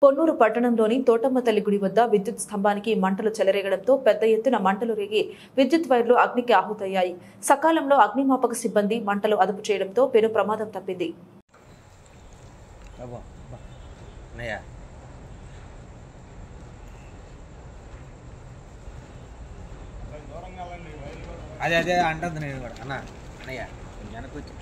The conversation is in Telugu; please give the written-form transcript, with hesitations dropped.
పొన్నూరు పట్టణంలోని తోటమ్మ తల్లి గుడి వద్ద విద్యుత్ స్తంభానికి మంటలు చెలరేగడంతో పెద్ద ఎత్తున మంటలు రేగి విద్యుత్ వైర్లు అగ్నికి ఆహుతయ్యాయి. సకాలంలో అగ్నిమాపక సిబ్బంది మంటలు అదుపు చేయడంతో పెను ప్రమాదం తప్పింది. అదే అంటుంది నేను కూడా అన్నయ్య వెనకొచ్చి